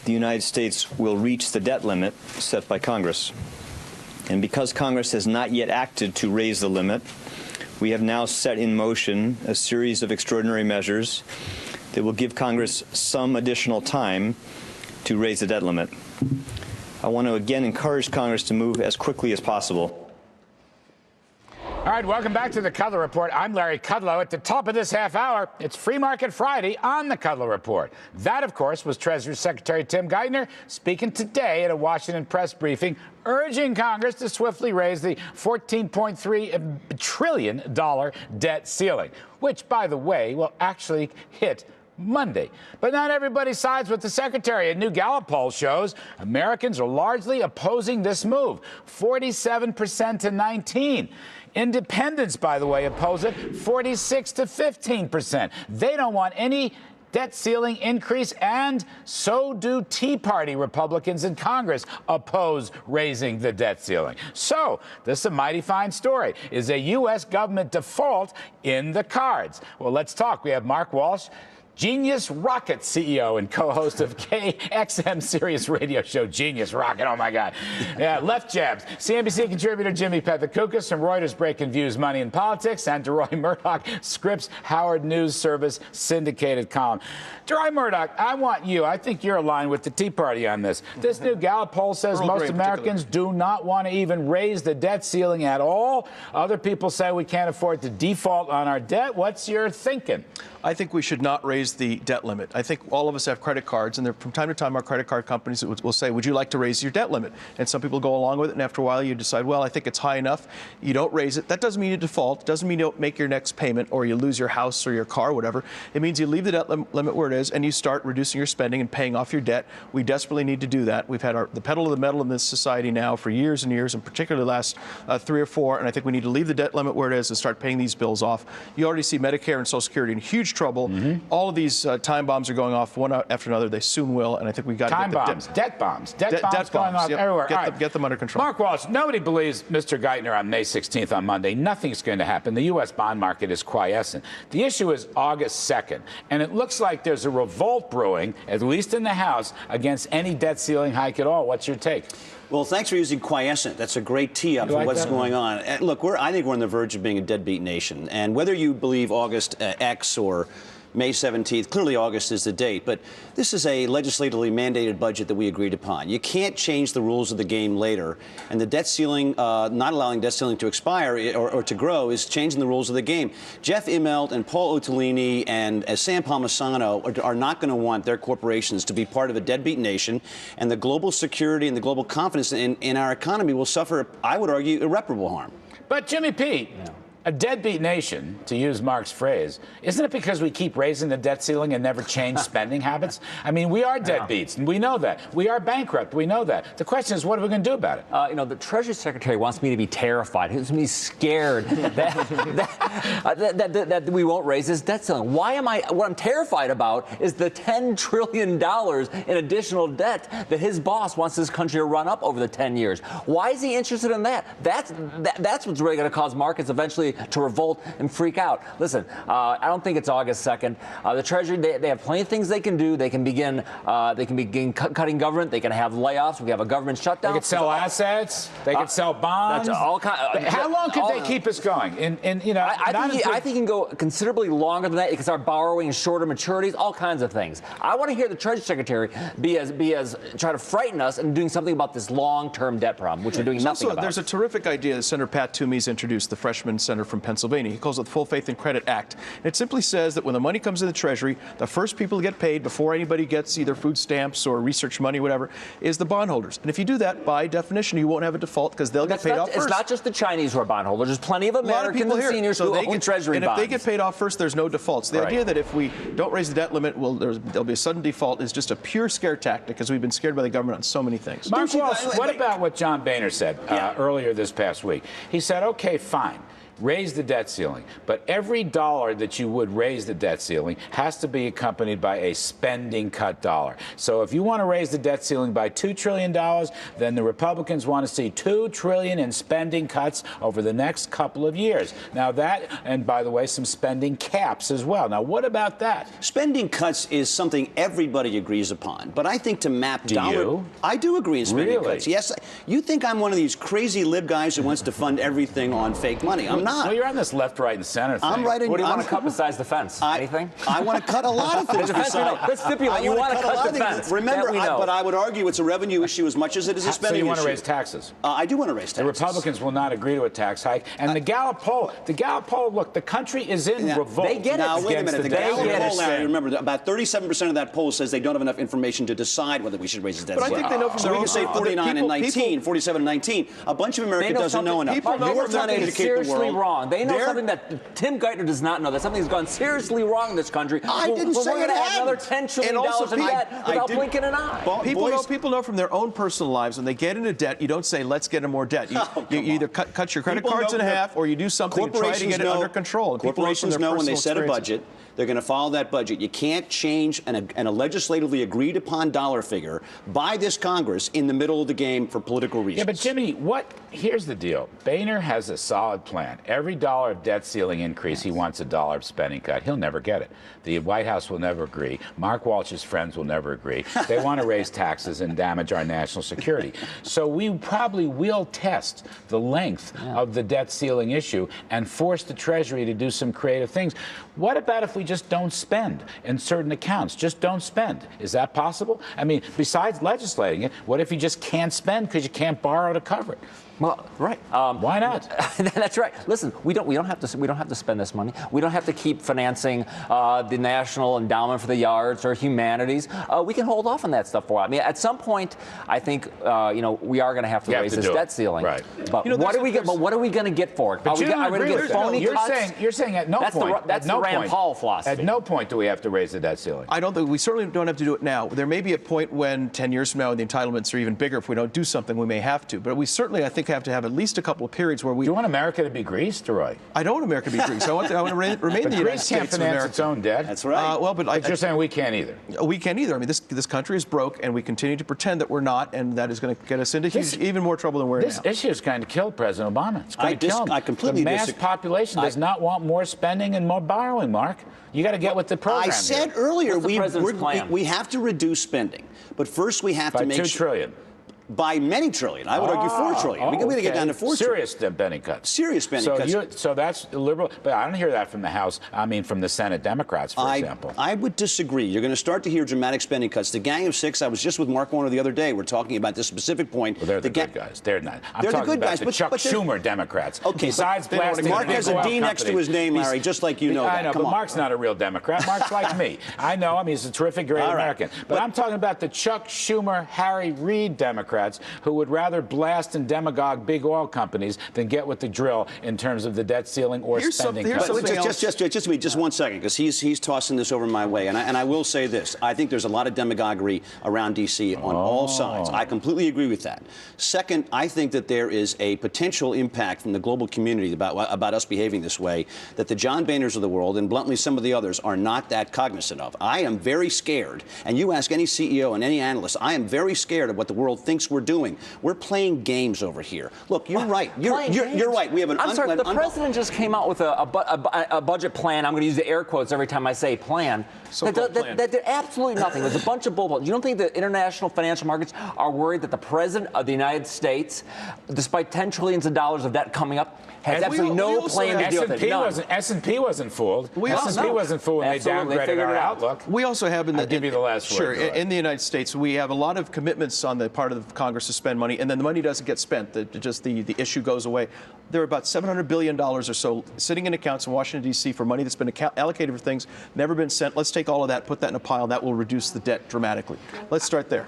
the United States will reach the debt limit set by Congress. And because Congress has not yet acted to raise the limit, we have now set in motion a series of extraordinary measures that will give Congress some additional time to raise the debt limit. I want to again encourage Congress to move as quickly as possible. All right, welcome back to the Kudlow Report. I'm Larry Kudlow. At the top of this half hour, it's Free Market Friday on the Kudlow Report. That, of course, was Treasury Secretary Tim Geithner speaking today at a Washington press briefing, urging Congress to swiftly raise the $14.3 trillion debt ceiling, which, by the way, will actually hit Monday. But not everybody sides with the secretary. A new Gallup poll shows Americans are largely opposing this move, 47% to 19%. Independents, by the way, oppose it 46 to 15%. They don't want any debt ceiling increase, and so do Tea Party Republicans in Congress oppose raising the debt ceiling. So this is a mighty fine story. Is a U.S. government default in the cards? Well, let's talk. We have Mark Walsh, Genius Rocket CEO and co-host of KXM Sirius radio show Genius Rocket. Oh, my God. Yeah, Left Jabs. CNBC contributor Jimmy Pethokoukis from Reuters Breaking Views, Money and Politics, and Deroy Murdock, Scripps Howard News Service syndicated column. Deroy Murdock, I want you. I think you're aligned with the Tea Party on this. This new Gallup poll says most Americans do not want to even raise the debt ceiling at all. Other people say we can't afford to default on our debt. What's your thinking? I think we should not raise the debt limit. I think all of us have credit cards, and from time to time, our credit card companies will say, would you like to raise your debt limit? And some people go along with it, and after a while, you decide, well, I think it's high enough. You don't raise it. That doesn't mean you default. It doesn't mean you don't make your next payment or you lose your house or your car, whatever. It means you leave the debt limit where it is, and you start reducing your spending and paying off your debt. We desperately need to do that. We've had the pedal to the metal in this society now for years and years, and particularly the last 3 or 4, and I think we need to leave the debt limit where it is and start paying these bills off. You already see Medicare and Social Security in huge trouble. All of these time bombs are going off one after another. They soon will, and I think we got to get debt bombs going off everywhere. Get them under control. Mark Walsh, nobody believes Mr. Geithner on May 16th on Monday. Nothing's going to happen. The U.S. bond market is quiescent. The issue is August 2nd, and it looks like there's a revolt brewing, at least in the House, against any debt ceiling hike at all. What's your take? Well, thanks for using quiescent. That's a great tee-up for what's going on. Look, I think we're on the verge of being a deadbeat nation, and whether you believe August X or May 17th. Clearly, August is the date, but this is a legislatively mandated budget that we agreed upon. You can't change the rules of the game later, and the debt ceiling, not allowing debt ceiling to expire or to grow, is changing the rules of the game. Jeff Immelt and Paul Otellini and Sam Palmisano are not going to want their corporations to be part of a deadbeat nation, and the global security and the global confidence in our economy will suffer, I would argue, irreparable harm. But Jimmy P., a deadbeat nation, to use Mark's phrase, isn't it because we keep raising the debt ceiling and never change spending habits? I mean, we are deadbeats, and we know that. We are bankrupt. We know that. The question is, what are we going to do about it? The Treasury Secretary wants me to be terrified. He wants me to be scared that we won't raise his debt ceiling. What I'm terrified about is the $10 trillion in additional debt that his boss wants this country to run up over the 10 years. Why is he interested in that? That's what's really going to cause markets eventually to revolt and freak out. Listen, I don't think it's August 2nd. The Treasury, they have plenty of things they can do. They can begin cutting government. They can have layoffs. We can have a government shutdown. They could sell assets. They could sell bonds. That's all How long could they keep us going? I think he can go considerably longer than that. He can start borrowing shorter maturities, all kinds of things. I want to hear the Treasury Secretary be as try to frighten us and doing something about this long-term debt problem, which we're doing nothing about. There's a terrific idea that Senator Pat Toomey's introduced, the freshman senator from Pennsylvania. He calls it the Full Faith and Credit Act. It simply says that when the money comes in the Treasury, the first people to get paid before anybody gets either food stamps or research money, whatever, is the bondholders. And if you do that, by definition, you won't have a default because they'll get paid off first. It's not just the Chinese who are bondholders. There's plenty of Americans and seniors who own Treasury bonds. And if they get paid off first, there's no defaults. The idea that if we don't raise the debt limit, there'll be a sudden default is just a pure scare tactic because we've been scared by the government on so many things. Mark Walsh, what about what John Boehner said earlier this past week? He said, okay, fine. raise the debt ceiling. But every dollar that you would raise the debt ceiling has to be accompanied by a spending cut dollar. So if you want to raise the debt ceiling by $2 trillion, then the Republicans want to see $2 trillion in spending cuts over the next couple of years. Now that, and by the way, some spending caps as well. Now, what about that? Spending cuts is something everybody agrees upon, but I think to map dollar... you? I do agree in spending Really? cuts. Yes, you think I'm one of these crazy lib guys who wants to fund everything on fake money. I'm not. Well, you're on this left, right, and center thing. I'm right in... What do you want to cut besides the fence? Anything? I want to cut a lot of things besides... Let's stipulate. You want to cut the fence. Remember, but I would argue it's a revenue issue as much as it is a spending issue. So you want to raise taxes? I do want to raise taxes. The Republicans will not agree to a tax hike. And the Gallup poll, look, the country is in revolt. They get it. Now, wait a minute. The Gallup poll, Larry, remember, remember, about 37% of that poll says they don't have enough information to decide whether we should raise the debt. But I think they know from so we can say 49 and 19, 47 and 19. A bunch of America doesn't know enough. People know something is seriously wrong. They know something that Tim Geithner does not know. That something's gone seriously wrong in this country. I didn't say we're it going to have hadn't. another $10 trillion in debt without blinking an eye. People know from their own personal lives when they get into debt, you don't say, let's get in more debt. You either cut your credit cards in half or you do something to try to get it under control. And corporations know when they set a budget, they're going to follow that budget. You can't change a legislatively agreed upon dollar figure by this Congress in the middle of the game for political reasons. Yeah, but Jimmy, here's the deal. Boehner has a solid plan. Every dollar of debt ceiling increase, he wants a dollar of spending cut. He'll never get it. The White House will never agree. Mark Walsh's friends will never agree. They want to raise taxes and damage our national security. So we probably will test the length of the debt ceiling issue and force the Treasury to do some creative things. What about if we just don't spend in certain accounts? Just don't spend. Is that possible? I mean, besides legislating it, what if you just can't spend because you can't borrow to cover it? Well, right. Why not? That's right. Listen, we don't have to spend this money. We don't have to keep financing the National Endowment for the Arts or humanities. We can hold off on that stuff for a while. I mean, at some point, I think we are going to have to raise this debt ceiling. Right. But what are we going to get for it? Are we going to get phony cuts? You're saying at no point. That's the Rand Paul philosophy. At no point do we have to raise the debt ceiling. I don't think we certainly don't have to do it now. There may be a point when 10 years from now, the entitlements are even bigger. If we don't do something, we may have to. But we certainly, I think, have to have at least a couple of periods where we... Do you want America to be Greece, Deroy? I don't want America to be Greece. I want to remain the United States of America. Greece can't finance its own debt. That's right. But you're saying we can't either. We can't either. I mean, this country is broke, and we continue to pretend that we're not, and that is going to get us into even more trouble than we're in now. This issue is going to kill President Obama. It's going to kill him. I completely disagree. The mass population does not want more spending and more borrowing, Mark. You got to get with the program. I said earlier we have to reduce spending, but first we have to make $2 trillion. By many trillion. I would argue $4 trillion. We got to get down to $4 trillion. Serious spending cuts. Serious spending cuts. So that's liberal. But I don't hear that from the House. I mean, from the Senate Democrats, for example. I would disagree. You're going to start to hear dramatic spending cuts. The Gang of Six, I was just with Mark Warner the other day. We're talking about this specific point. Well, they're the good guys. They're not. They're the good guys. The Chuck Schumer Democrats. Okay. Besides blasting Mark has a D next to his name, Larry, just like you know that. I know, but Mark's not a real Democrat. Mark's like me. I know him. He's a terrific, great American. But I'm talking about the Chuck Schumer, Harry Reid Democrats who would rather blast and demagogue big oil companies than get with the drill in terms of the debt ceiling or spending cuts. Just 1 second, because he's tossing this over my way, and I will say this: I think there's a lot of demagoguery around D.C. on all sides. I completely agree with that. Second, I think that there is a potential impact from the global community about us behaving this way that the John Boehners of the world and bluntly some of the others are not that cognizant of. I am very scared, and you ask any CEO and any analyst, I am very scared of what the world thinks we're doing. We're playing games over here. Look, you're right. You're right. We have an. I'm sorry. The president just came out with a budget plan. I'm going to use the air quotes every time I say plan. That did absolutely nothing. There's a bunch of bullshit. You don't think the international financial markets are worried that the president of the United States, despite $10 trillion of debt coming up, has absolutely no plan to deal with it? S&P wasn't fooled. S&P wasn't fooled when they downgraded our outlook. We also have I'll give you the last word. Sure. In the United States, we have a lot of commitments on the part of Congress to spend money, and then the money doesn't get spent. The issue goes away. There are about $700 billion or so sitting in accounts in Washington, D.C. for money that's been allocated for things, never been sent. Let's take all of that, put that in a pile. That will reduce the debt dramatically. Let's start there.